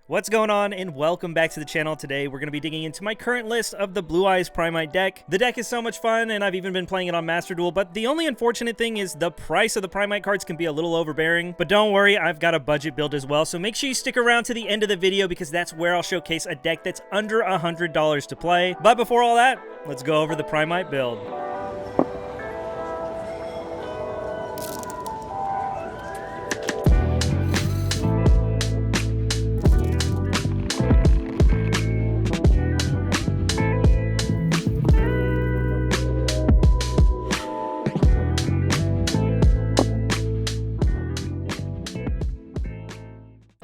What's going on, and welcome back to the channel. Today we're going to be digging into my current list of the Blue Eyes Primite deck. The deck is so much fun, and I've even been playing it on Master Duel, but the only unfortunate thing is the price of the Primite cards can be a little overbearing. But don't worry, I've got a budget build as well, so make sure you stick around to the end of the video because that's where I'll showcase a deck that's under $100 to play. But before all that, let's go over the Primite build.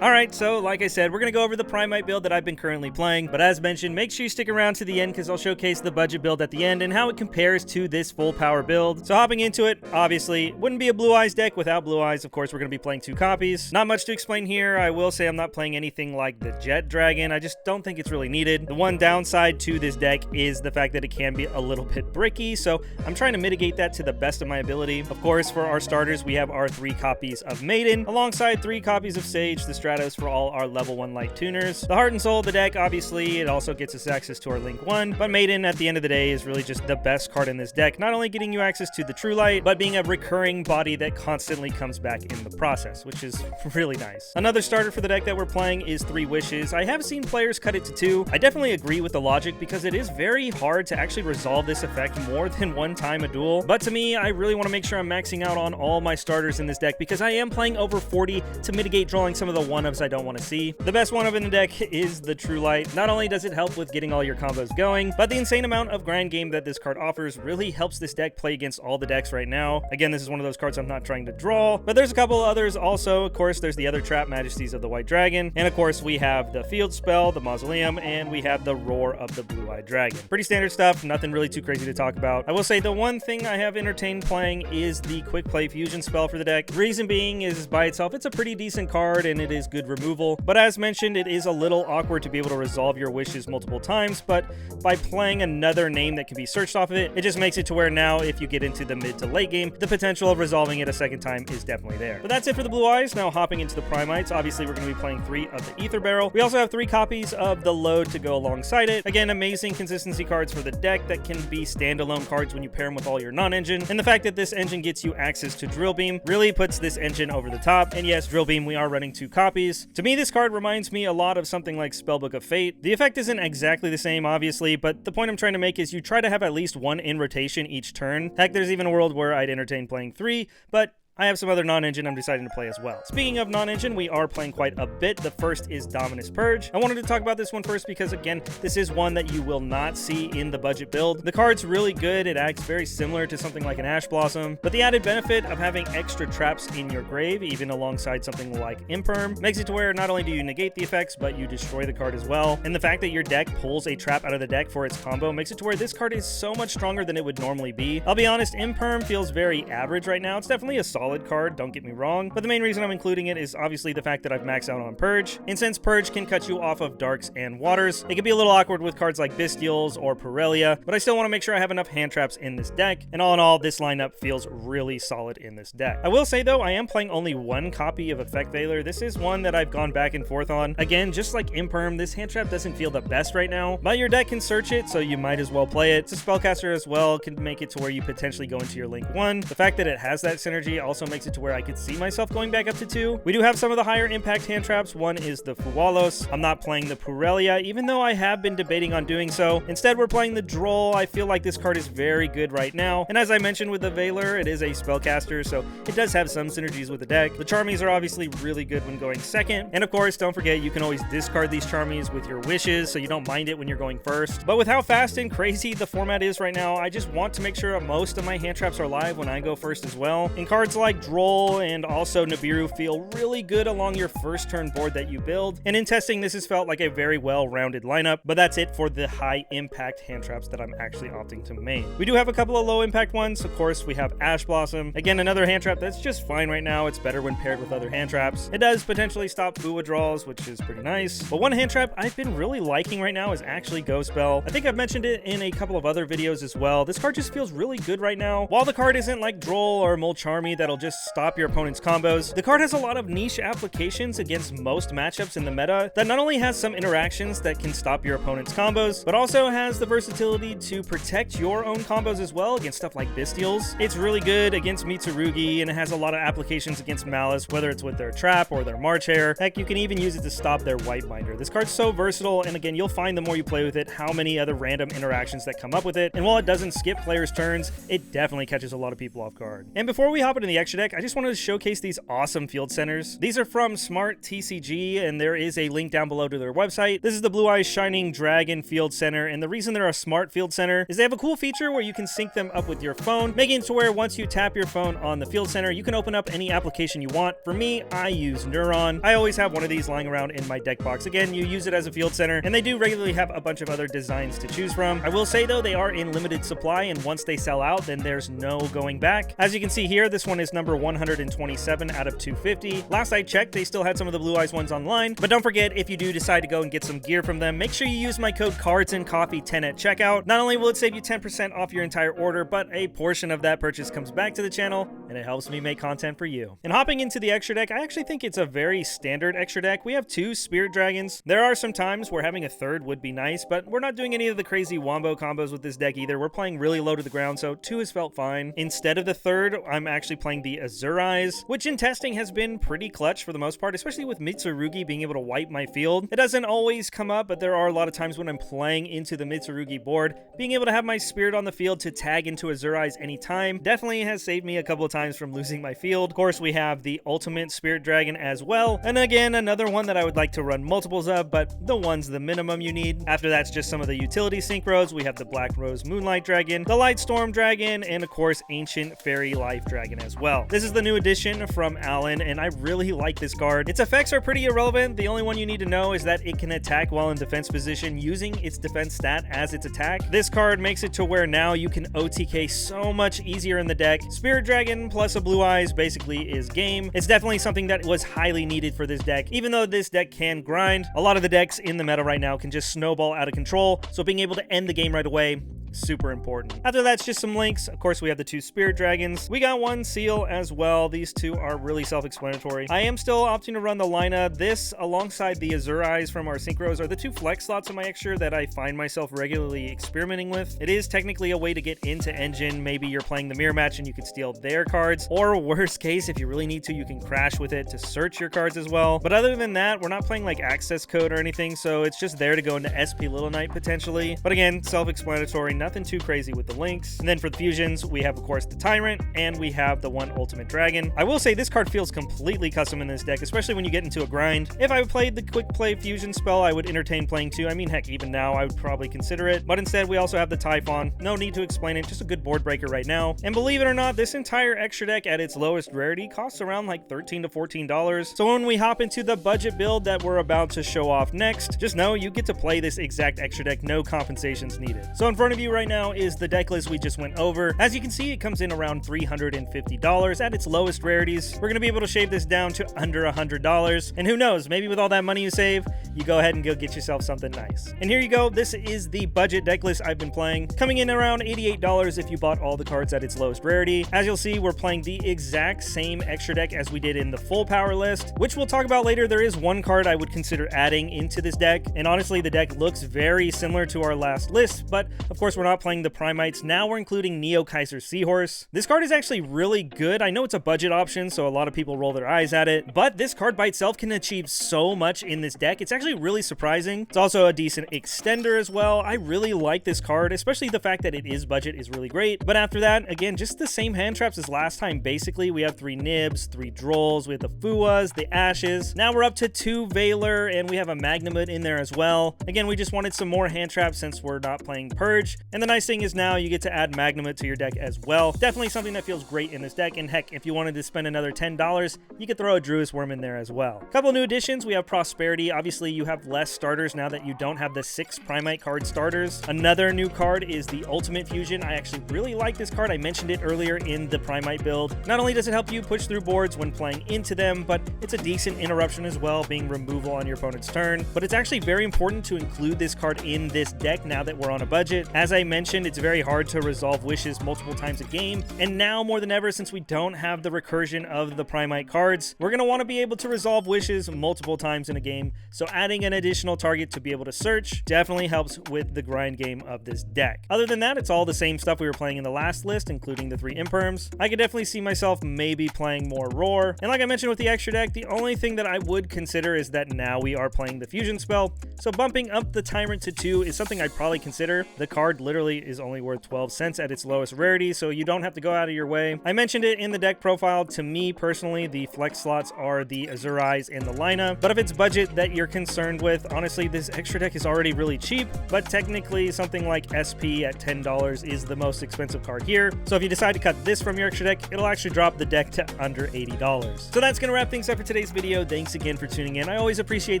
Alright, so like I said, we're going to go over the Primite build that I've been currently playing, but as mentioned, make sure you stick around to the end because I'll showcase the budget build at the end and how it compares to this full power build. So hopping into it, obviously, wouldn't be a Blue Eyes deck without Blue Eyes. Of course, we're going to be playing 2 copies. Not much to explain here. I will say I'm not playing anything like the Jet Dragon. I just don't think it's really needed. The one downside to this deck is the fact that it can be a little bit bricky, so I'm trying to mitigate that to the best of my ability. Of course, for our starters, we have our 3 copies of Maiden, alongside 3 copies of Sage, the Stratos for all our level 1 light tuners. The heart and soul of the deck, obviously, it also gets us access to our Link 1, but Maiden at the end of the day is really just the best card in this deck, not only getting you access to the True Light, but being a recurring body that constantly comes back in the process, which is really nice. Another starter for the deck that we're playing is 3 Wishes. I have seen players cut it to 2. I definitely agree with the logic because it is very hard to actually resolve this effect more than one time a duel, but to me, I really want to make sure I'm maxing out on all my starters in this deck because I am playing over 40 to mitigate drawing some of the 1-ofs I don't want to see. The best 1-of in the deck is the True Light. Not only does it help with getting all your combos going, but the insane amount of grand game that this card offers really helps this deck play against all the decks right now. Again, this is one of those cards I'm not trying to draw, but there's a couple others also. Of course, there's the other trap, Majesties of the White Dragon, and of course we have the Field Spell, the Mausoleum, and we have the Roar of the Blue-Eyed Dragon. Pretty standard stuff, nothing really too crazy to talk about. I will say the one thing I have entertained playing is the Quick Play Fusion spell for the deck. Reason being is by itself, it's a pretty decent card and it is good removal, but as mentioned, it is a little awkward to be able to resolve your wishes multiple times, but by playing another name that can be searched off of it, it just makes it to where now if you get into the mid to late game, the potential of resolving it a second time is definitely there. But that's it for the Blue Eyes. Now hopping into the Primites, obviously we're going to be playing 3 of the Ether Barrel. We also have 3 copies of the Load to go alongside it. Again, amazing consistency cards for the deck that can be standalone cards when you pair them with all your non-engine, and the fact that this engine gets you access to Drill Beam really puts this engine over the top. And yes, Drill Beam, we are running 2 copies. To me, this card reminds me a lot of something like Spellbook of Fate. The effect isn't exactly the same, obviously, but the point I'm trying to make is you try to have at least 1 in rotation each turn. Heck, there's even a world where I'd entertain playing 3, but I have some other non-engine I'm deciding to play as well. Speaking of non-engine, we are playing quite a bit. The first is Dominus Purge. I wanted to talk about this one first because, again, this is one that you will not see in the budget build. The card's really good. It acts very similar to something like an Ash Blossom, but the added benefit of having extra traps in your grave, even alongside something like Imperm, makes it to where not only do you negate the effects, but you destroy the card as well. And the fact that your deck pulls a trap out of the deck for its combo makes it to where this card is so much stronger than it would normally be. I'll be honest, Imperm feels very average right now. It's definitely a solid card, don't get me wrong, but the main reason I'm including it is obviously the fact that I've maxed out on Purge, and since Purge can cut you off of Darks and Waters, it can be a little awkward with cards like Bestials or Purelia, but I still want to make sure I have enough hand traps in this deck, and all in all, this lineup feels really solid in this deck. I will say though, I am playing only 1 copy of Effect Veiler. This is one that I've gone back and forth on. Again, just like Imperm, this hand trap doesn't feel the best right now, but your deck can search it, so you might as well play it. It's a spellcaster as well, can make it to where you potentially go into your Link 1. The fact that it has that synergy also makes it to where I could see myself going back up to 2. We do have some of the higher impact hand traps. One is the Fuwalos. I'm not playing the Purelia, even though I have been debating on doing so. Instead, we're playing the Droll. I feel like this card is very good right now, and as I mentioned with the Veiler, it is a spellcaster, so it does have some synergies with the deck. The Charmies are obviously really good when going second, and of course, don't forget, you can always discard these Charmies with your wishes, so you don't mind it when you're going first. But with how fast and crazy the format is right now, I just want to make sure most of my hand traps are live when I go first as well. And cards like Droll and also Nibiru feel really good along your first turn board that you build, and in testing this has felt like a very well-rounded lineup, but that's it for the high impact hand traps that I'm actually opting to main. We do have a couple of low impact ones. Of course, we have Ash Blossom. Again, another hand trap that's just fine right now. It's better when paired with other hand traps. It does potentially stop Fua draws, which is pretty nice, but one hand trap I've been really liking right now is actually Ghost Spell. I think I've mentioned it in a couple of other videos as well. This card just feels really good right now. While the card isn't like Droll or Molcharmy that'll that'll just stop your opponent's combos. The card has a lot of niche applications against most matchups in the meta that not only has some interactions that can stop your opponent's combos, but also has the versatility to protect your own combos as well against stuff like Bystials. It's really good against Mitsurugi, and it has a lot of applications against Malice, whether it's with their trap or their March Hare. Heck, you can even use it to stop their White Binder. This card's so versatile, and again, you'll find the more you play with it how many other random interactions that come up with it, and while it doesn't skip players' turns, it definitely catches a lot of people off guard. And before we hop into the extra deck, I just wanted to showcase these awesome field centers. These are from CODEE, and there is a link down below to their website. This is the Blue Eyes Shining Dragon Field Center, and the reason they're a smart field center is they have a cool feature where you can sync them up with your phone, making it to where once you tap your phone on the field center, you can open up any application you want. For me, I use Neuron. I always have one of these lying around in my deck box. Again, you use it as a field center, and they do regularly have a bunch of other designs to choose from. I will say though, they are in limited supply, and once they sell out, then there's no going back. As you can see here, this one is number 127 out of 250. Last I checked, they still had some of the Blue Eyes ones online, but don't forget, if you do decide to go and get some gear from them, make sure you use my code Cards&Coffee10 at checkout. Not only will it save you 10% off your entire order, but a portion of that purchase comes back to the channel, and it helps me make content for you. And hopping into the extra deck, I actually think it's a very standard extra deck. We have 2 Spirit Dragons. There are some times where having a third would be nice, but we're not doing any of the crazy wombo combos with this deck either. We're playing really low to the ground, so 2 has felt fine. Instead of the third, I'm actually playing the Azure Eyes, which in testing has been pretty clutch for the most part, especially with Mitsurugi being able to wipe my field. It doesn't always come up, but there are a lot of times when I'm playing into the Mitsurugi board, being able to have my Spirit on the field to tag into Azure Eyes anytime definitely has saved me a couple of times from losing my field. Of course, we have the Ultimate Spirit Dragon as well, and again, another one that I would like to run multiples of, but the one's the minimum you need. After that's just some of the utility synchros. We have the Black Rose Moonlight Dragon, the Light Storm Dragon, and of course, Ancient Fairy Life Dragon as well. This is the new addition from ALIN, and I really like this card. Its effects are pretty irrelevant. The only one you need to know is that it can attack while in defense position using its defense stat as its attack. This card makes it to where now you can OTK so much easier in the deck. Spirit Dragon plus a Blue Eyes basically is game. It's definitely something that was highly needed for this deck. Even though this deck can grind, a lot of the decks in the meta right now can just snowball out of control, so being able to end the game right away, super important. After that's just some links. Of course, we have the 2 Spirit Dragons. We got 1 Seal as well. These 2 are really self-explanatory. I am still opting to run the Lina. This, alongside the Azure Eyes from our synchros, are the 2 flex slots in my extra that I find myself regularly experimenting with. It is technically a way to get into Engine. Maybe you're playing the mirror match and you can steal their cards, or worst case, if you really need to, you can crash with it to search your cards as well. But other than that, we're not playing like access code or anything, so it's just there to go into SP Little Knight potentially. But again, self-explanatory, nothing too crazy with the links. And then for the fusions, we have of course the Tyrant, and we have the 1 Ultimate Dragon. I will say this card feels completely custom in this deck, especially when you get into a grind. If I played the quick play fusion spell, I would entertain playing 2. I mean, heck, even now I would probably consider it, but instead we also have the Typhon. No need to explain it, just a good board breaker right now. And believe it or not, this entire extra deck at its lowest rarity costs around like $13 to $14. So when we hop into the budget build that we're about to show off next, just know you get to play this exact extra deck, no compensations needed. So in front of you right now is the deck list we just went over. As you can see, it comes in around $350 at its lowest rarities. We're going to be able to shave this down to under $100, and who knows, maybe with all that money you save, you go ahead and go get yourself something nice. And here you go, this is the budget deck list I've been playing, coming in around $88 if you bought all the cards at its lowest rarity. As you'll see, we're playing the exact same extra deck as we did in the full power list, which we'll talk about later. There is one card I would consider adding into this deck, and honestly, the deck looks very similar to our last list, but of course we're not playing the Primites. Now we're including Neo Kaiser Seahorse. This card is actually really good. I know it's a budget option, so a lot of people roll their eyes at it, but this card by itself can achieve so much in this deck. It's actually really surprising. It's also a decent extender as well. I really like this card, especially the fact that it is budget is really great. But after that, again, just the same hand traps as last time. Basically, we have 3 Nibs, 3 Drolls, we have the Fuas, the Ashes. Now we're up to 2 Valor, and we have a Magnamut in there as well. Again, we just wanted some more hand traps since we're not playing Purge. And the nice thing is now you get to add Magnamut to your deck as well. Definitely something that feels great in this deck, and heck, if you wanted to spend another $10, you could throw a Druid's Worm in there as well. A couple new additions, we have Prosperity. Obviously, you have less starters now that you don't have the 6 Primite card starters. Another new card is the Ultimate Fusion. I actually really like this card. I mentioned it earlier in the Primite build. Not only does it help you push through boards when playing into them, but it's a decent interruption as well, being removal on your opponent's turn. But it's actually very important to include this card in this deck now that we're on a budget. As As I mentioned, it's very hard to resolve wishes multiple times a game, and now more than ever, since we don't have the recursion of the Primite cards, we're going to want to be able to resolve wishes multiple times in a game, so adding an additional target to be able to search definitely helps with the grind game of this deck. Other than that, it's all the same stuff we were playing in the last list, including the 3 imperms. I could definitely see myself maybe playing more Roar, and like I mentioned with the extra deck, the only thing that I would consider is that now we are playing the fusion spell, so bumping up the Tyrant to 2 is something I'd probably consider. The card literally is only worth 12 cents at its lowest rarity, so you don't have to go out of your way. I mentioned it in the deck profile. To me personally, the flex slots are the Azure Eyes and the Lina, but if it's budget that you're concerned with, honestly, this extra deck is already really cheap, but technically something like SP at $10 is the most expensive card here, so if you decide to cut this from your extra deck, it'll actually drop the deck to under $80. So that's gonna wrap things up for today's video. Thanks again for tuning in. I always appreciate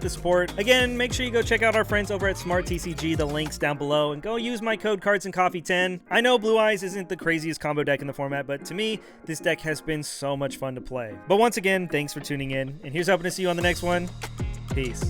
the support. Again, make sure you go check out our friends over at CoDEE, the link's down below, and go use my code Cards&CoffeeTCG. I know Blue Eyes isn't the craziest combo deck in the format, but to me, this deck has been so much fun to play. But once again, thanks for tuning in, and here's hoping to see you on the next one. Peace.